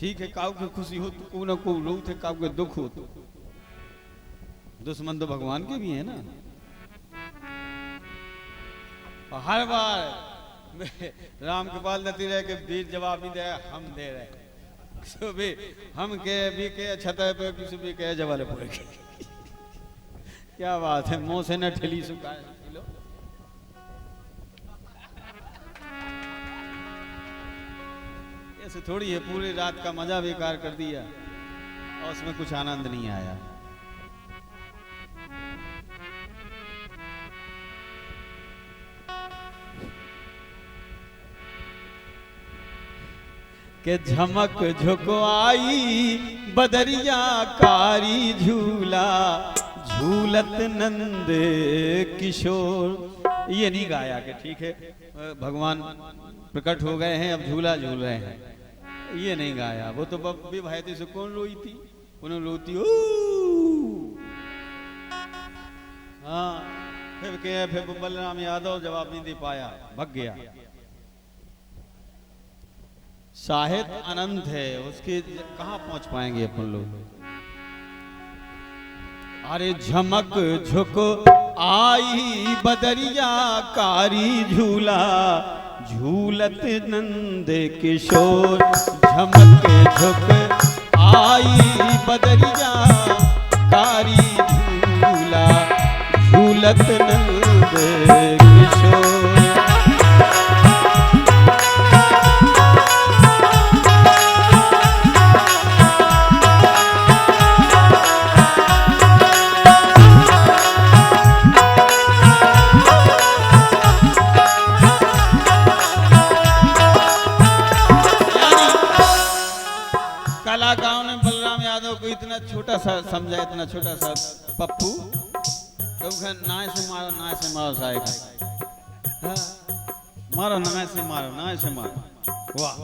ठीक है, काऊ के खुशी हो तो को न को रो थे, काऊ के दुख हो तो दुश्मन तो भगवान के भी है ना। हर बार राम के पाल नती रहे के वीर जवाब नहीं दे, हम दे रहे सुबह हम के छत पे किसी भी के जवाले पूरे क्या बात है, मुंह से न ठेली सुखा ऐसे थोड़ी है, पूरी रात का मजा बेकार कर दिया और उसमें कुछ आनंद नहीं आया। के झमक झुको आई बदरिया कारी झूला झूलत नंद किशोर। ये नहीं गाया कि ठीक है भगवान प्रकट हो गए हैं अब झूला झूल रहे हैं, ये नहीं गाया। वो तो बब्बी भाई थी से कौन रोई थी, उन्होंने रोती ओ हाँ, फिर बलराम यादव जवाब नहीं दे पाया, भग गया। साहित्य अनंत है, उसके कहाँ पहुंच पाएंगे अपन लोग। अरे झमक झुक आई बदरिया कारी झूला झूलत नंद किशोर। झमक झुक आई बदरिया कारी झूला झूलत नंद किशोर। कलाकारों ने बलराम यादव को इतना छोटा सा समझा, इतना छोटा सा पप्पू नाय से मारो साहेब, मारो नाय से मारो। वाह,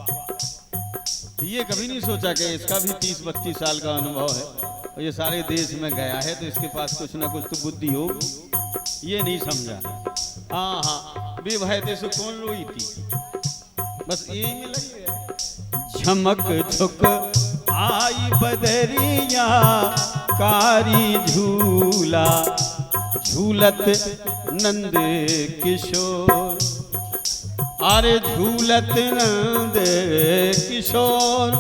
ये कभी नहीं सोचा कि इसका भी 30-32 साल का अनुभव है और ये सारे देश में गया है तो इसके पास कुछ ना कुछ तो बुद्धि हो, ये नहीं समझा। हाँ हाँ, विवाहित से कौन रोई थी, बस यही में लगी है। झमक झुक आई बदरिया कारी झूला झूलत नंद किशोर। अरे झूलत नंद किशोर,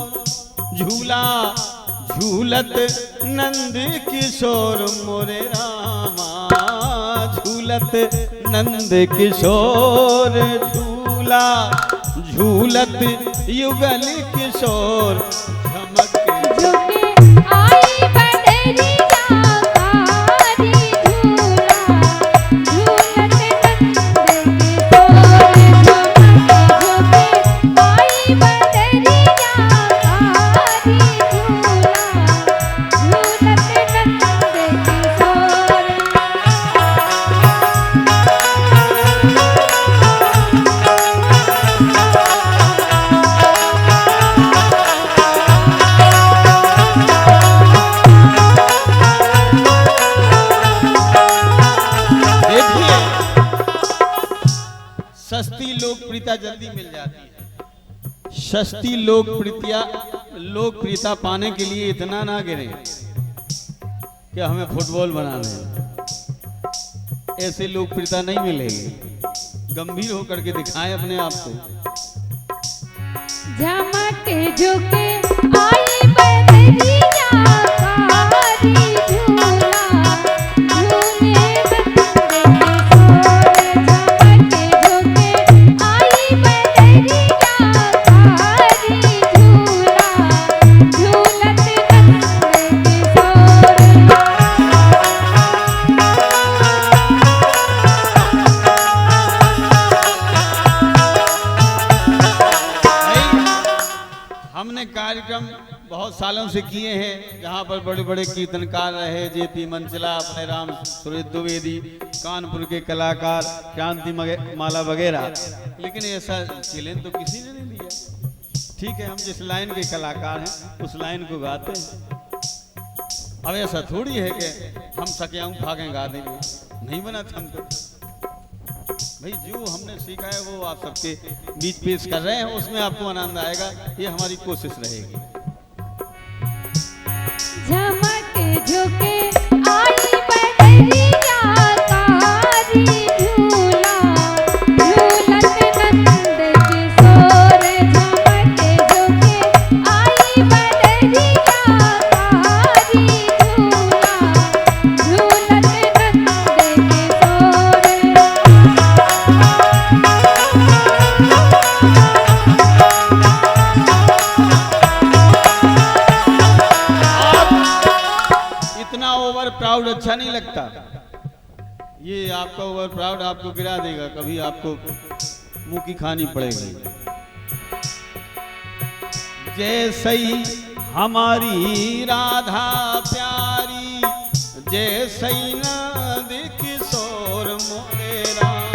झूला झूलत नंद किशोर मोरे रामा। झूलत नंद किशोर झूला झूलत युगल किशोर। झमक झुके आई बदरिया कारी झूला झूलत नंद किशोर। झुके आई बदरिया कारी झूला झूलत नंद किशोर। सस्ती लोकप्रियता जल्दी मिल जाती है। सस्ती लोकप्रियता पाने के लिए इतना ना गिरे कि हमें फुटबॉल बनाना है, ऐसे लोकप्रियता नहीं मिलेगी। गंभीर होकर के दिखाएं अपने आप को। झमक झुके आई बदरिया कारी झूला झूले कार्यक्रम बहुत सालों से किए हैं, जहाँ पर बड़े बड़े कीर्तनकार रहे, जेपी मंचला, अपने राम सुरेश द्विवेदी, कानपुर के कलाकार क्रांति माला वगैरह, लेकिन ऐसा चैलेंज तो किसी ने नहीं दिया। ठीक है, हम जिस लाइन के कलाकार हैं उस लाइन को गाते हैं। अब ऐसा थोड़ी है कि हम सकें भागें गा देंगे, नहीं बना था हमको। भाई जो हमने सीखा है वो आप सबके बीच पेश कर रहे हैं, उसमें आपको आनंद आएगा, ये हमारी कोशिश रहेगी। झुके आई बदरिया कारी झूला झूलत नंद किशोर झमके झुके आई बदरिया कारी झूला झूलत नंद किशोर। इतना ओवर प्राउड अच्छा नहीं लगता। ये आपका ओवर प्राउड आपको गिरा देगा, कभी आपको मुंह की खानी पड़ेगी। जैसे ही हमारी राधा प्यारी, जैसे ही नंद किशोर मोरे रामा।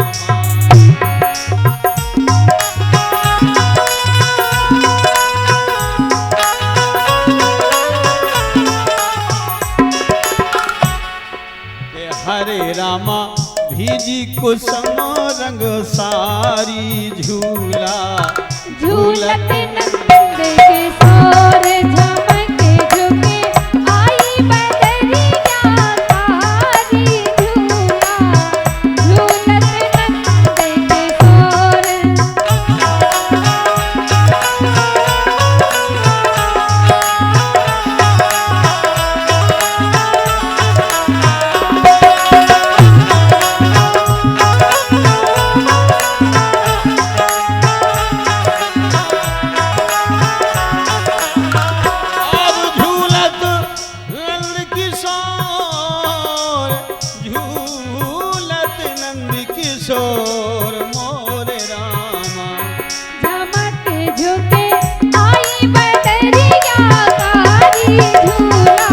हरे रामा भीजी कुसुम रंग सारी झूला झूलत नंद किशोर झमके झुके आई बदरिया कारी झूला झूलत नंद किशोर। किशोर मोरे रामा। झमके झुके आई बदरिया कारी झूला